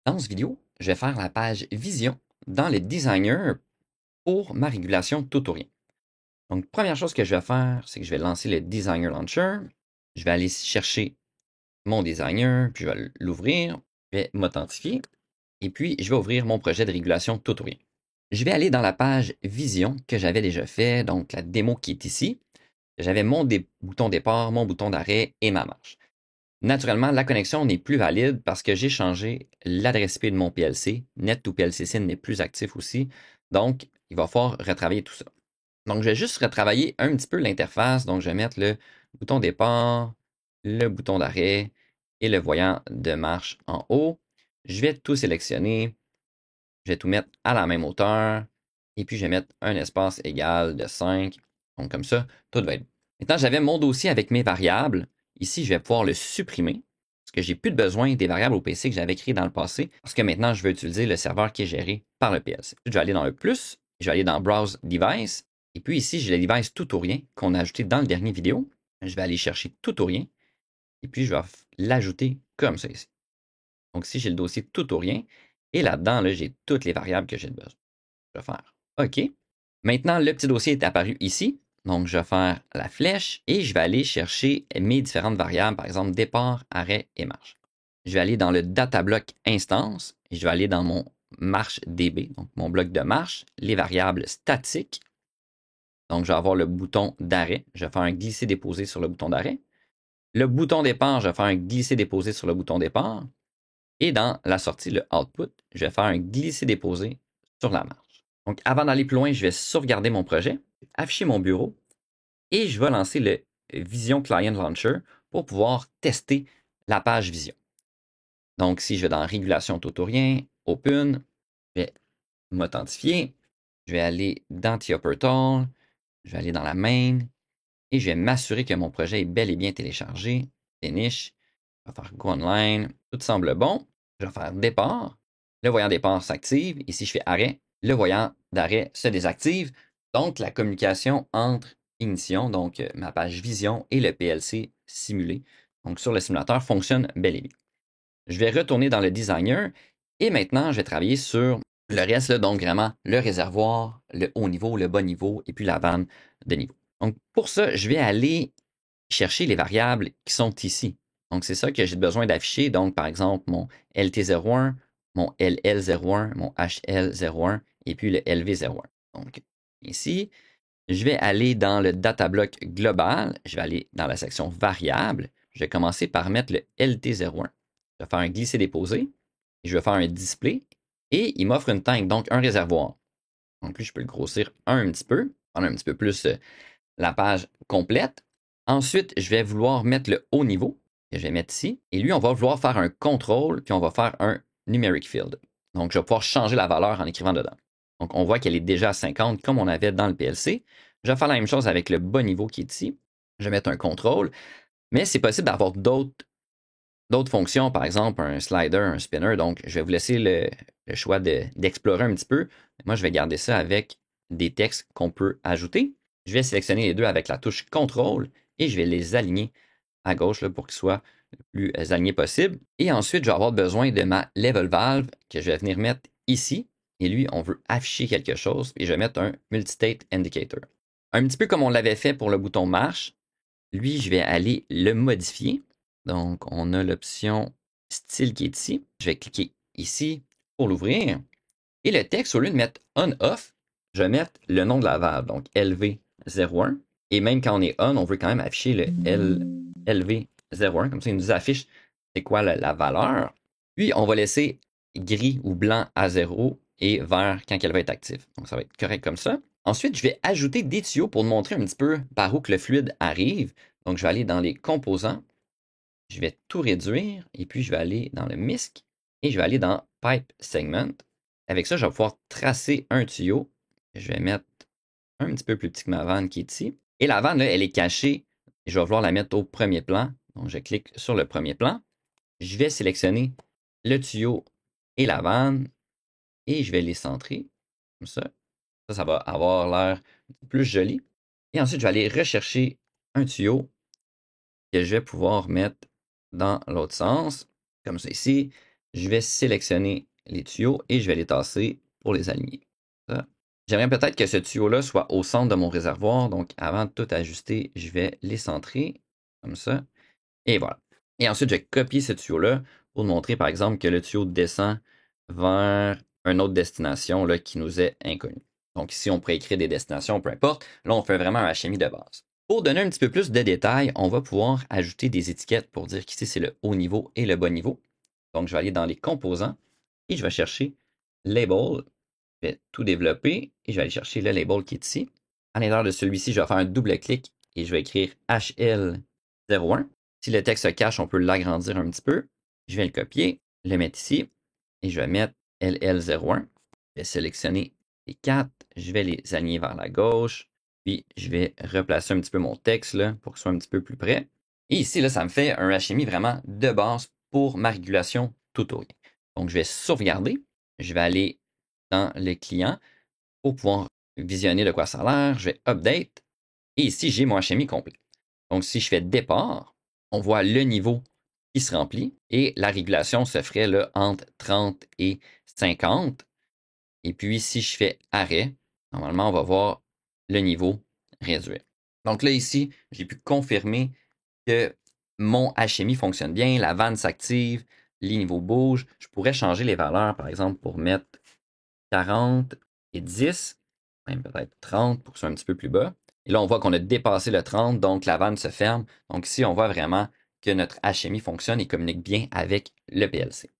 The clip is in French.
Dans cette vidéo, je vais faire la page Vision dans le Designer pour ma régulation tout ou rien. Donc, première chose que je vais faire, c'est que je vais lancer le Designer Launcher. Je vais aller chercher mon Designer, puis je vais l'ouvrir. Je vais m'authentifier. Et puis, je vais ouvrir mon projet de régulation tout ou rien. Je vais aller dans la page Vision que j'avais déjà fait, donc la démo qui est ici. J'avais mon bouton départ, mon bouton d'arrêt et ma marche. Naturellement, la connexion n'est plus valide parce que j'ai changé l'adresse IP de mon PLC. Net2PLCC n'est plus actif aussi. Donc, il va falloir retravailler tout ça. Donc, je vais juste retravailler un petit peu l'interface. Donc, je vais mettre le bouton départ, le bouton d'arrêt et le voyant de marche en haut. Je vais tout sélectionner. Je vais tout mettre à la même hauteur. Et puis, je vais mettre un espace égal de 5. Donc, comme ça, tout va être bon. Maintenant, j'avais mon dossier avec mes variables. Ici, je vais pouvoir le supprimer parce que j'ai plus de besoin des variables au PC que j'avais créées dans le passé parce que maintenant, je veux utiliser le serveur qui est géré par le PLC. Je vais aller dans le plus, je vais aller dans Browse Device et puis ici, j'ai le device tout ou rien qu'on a ajouté dans le dernier vidéo. Je vais aller chercher tout ou rien et puis je vais l'ajouter comme ça ici. Donc ici, j'ai le dossier tout ou rien et là-dedans, là, j'ai toutes les variables que j'ai besoin. Je vais faire OK. Maintenant, le petit dossier est apparu ici. Donc, je vais faire la flèche et je vais aller chercher mes différentes variables, par exemple départ, arrêt et marche. Je vais aller dans le data block instance et je vais aller dans mon marche DB, donc mon bloc de marche, les variables statiques. Donc, je vais avoir le bouton d'arrêt. Je vais faire un glisser-déposer sur le bouton d'arrêt. Le bouton départ, je vais faire un glisser-déposer sur le bouton départ. Et dans la sortie, le output, je vais faire un glisser-déposer sur la marche. Donc, avant d'aller plus loin, je vais sauvegarder mon projet, afficher mon bureau et je vais lancer le Vision Client Launcher pour pouvoir tester la page Vision. Donc, si je vais dans Régulation tout ou rien, Open, je vais m'authentifier, je vais aller dans TIA-Portal, je vais aller dans la main et je vais m'assurer que mon projet est bel et bien téléchargé. Finish, je vais faire Go Online, tout semble bon. Je vais faire Départ, le voyant départ s'active. Ici, je fais Arrêt, le voyant d'arrêt se désactive. Donc, la communication entre Ignition, donc ma page Vision et le PLC simulé, donc sur le simulateur, fonctionne bel et bien. Je vais retourner dans le Designer et maintenant, je vais travailler sur le reste, là, donc vraiment le réservoir, le haut niveau, le bas niveau et puis la vanne de niveau. Donc, pour ça, je vais aller chercher les variables qui sont ici. Donc, c'est ça que j'ai besoin d'afficher. Donc, par exemple, mon LT01, mon LL01, mon HL01 et puis le LV01. Donc, ici, je vais aller dans le data block global. Je vais aller dans la section variables. Je vais commencer par mettre le LT01. Je vais faire un glisser-déposer. Je vais faire un display. Et il m'offre une tank, donc un réservoir. Donc, lui, je peux le grossir un petit peu, prendre un petit peu plus la page complète. Ensuite, je vais vouloir mettre le haut niveau, que je vais mettre ici. Et lui, on va vouloir faire un contrôle, puis on va faire un numeric field. Donc, je vais pouvoir changer la valeur en écrivant dedans. Donc, on voit qu'elle est déjà à 50 comme on avait dans le PLC. Je vais faire la même chose avec le bas niveau qui est ici. Je vais mettre un contrôle. Mais c'est possible d'avoir d'autres fonctions, par exemple un slider, un spinner. Donc, je vais vous laisser le choix d'explorer un petit peu. Moi, je vais garder ça avec des textes qu'on peut ajouter. Je vais sélectionner les deux avec la touche contrôle et je vais les aligner à gauche là, pour qu'ils soient le plus alignés possible. Et ensuite, je vais avoir besoin de ma level valve que je vais venir mettre ici. Et lui, on veut afficher quelque chose et je vais mettre un multistate indicator. Un petit peu comme on l'avait fait pour le bouton marche, lui, je vais aller le modifier. Donc, on a l'option style qui est ici. Je vais cliquer ici pour l'ouvrir. Et le texte, au lieu de mettre on-off, je vais mettre le nom de la valve, donc LV01. Et même quand on est on, on veut quand même afficher le LV01. Comme ça, il nous affiche c'est quoi la valeur. Puis, on va laisser gris ou blanc à 0 et vert quand elle va être active. Donc, ça va être correct comme ça. Ensuite, je vais ajouter des tuyaux pour montrer un petit peu par où que le fluide arrive. Donc, je vais aller dans les composants. Je vais tout réduire et puis je vais aller dans le MISC et je vais aller dans Pipe Segment. Avec ça, je vais pouvoir tracer un tuyau. Je vais mettre un petit peu plus petit que ma vanne qui est ici. Et la vanne, là, elle est cachée. Je vais vouloir la mettre au premier plan. Donc, je clique sur le premier plan. Je vais sélectionner le tuyau et la vanne et je vais les centrer comme ça. Ça va avoir l'air plus joli. Et ensuite, je vais aller rechercher un tuyau que je vais pouvoir mettre dans l'autre sens, comme ça ici. je vais sélectionner les tuyaux et je vais les tasser pour les aligner. J'aimerais peut-être que ce tuyau-là soit au centre de mon réservoir. Donc, avant de tout ajuster, je vais les centrer comme ça. Et voilà. Et ensuite, je vais copier ce tuyau-là pour montrer, par exemple, que le tuyau descend vers une autre destination là, qui nous est inconnue. Donc ici, on pourrait écrire des destinations, peu importe. Là, on fait vraiment un HMI de base. Pour donner un petit peu plus de détails, on va pouvoir ajouter des étiquettes pour dire qu'ici, c'est le haut niveau et le bas niveau. Donc, je vais aller dans les composants et je vais chercher Label. Je vais tout développer et je vais aller chercher le label qui est ici. À l'intérieur de celui-ci, je vais faire un double clic et je vais écrire HL01. Si le texte se cache, on peut l'agrandir un petit peu. Je vais le copier, le mettre ici et je vais mettre LL01. Je vais sélectionner les quatre, je vais les aligner vers la gauche, puis je vais replacer un petit peu mon texte là, pour qu'il soit un petit peu plus près. Et ici, là, ça me fait un HMI vraiment de base pour ma régulation tutoriel. Donc, je vais sauvegarder. Je vais aller dans le client pour pouvoir visionner de quoi ça a l'air. Je vais Update. Et ici, j'ai mon HMI complet. Donc, si je fais Départ, on voit le niveau qui se remplit et la régulation se ferait là, entre 30 et 50. Et puis, si je fais Arrêt, normalement, on va voir le niveau réduire. Donc là, ici, j'ai pu confirmer que mon HMI fonctionne bien, la vanne s'active, les niveaux bougent. Je pourrais changer les valeurs, par exemple, pour mettre 40 et 10, même peut-être 30 pour que ce soit un petit peu plus bas. Et là, on voit qu'on a dépassé le 30, donc la vanne se ferme. Donc ici, on voit vraiment que notre HMI fonctionne et communique bien avec le PLC.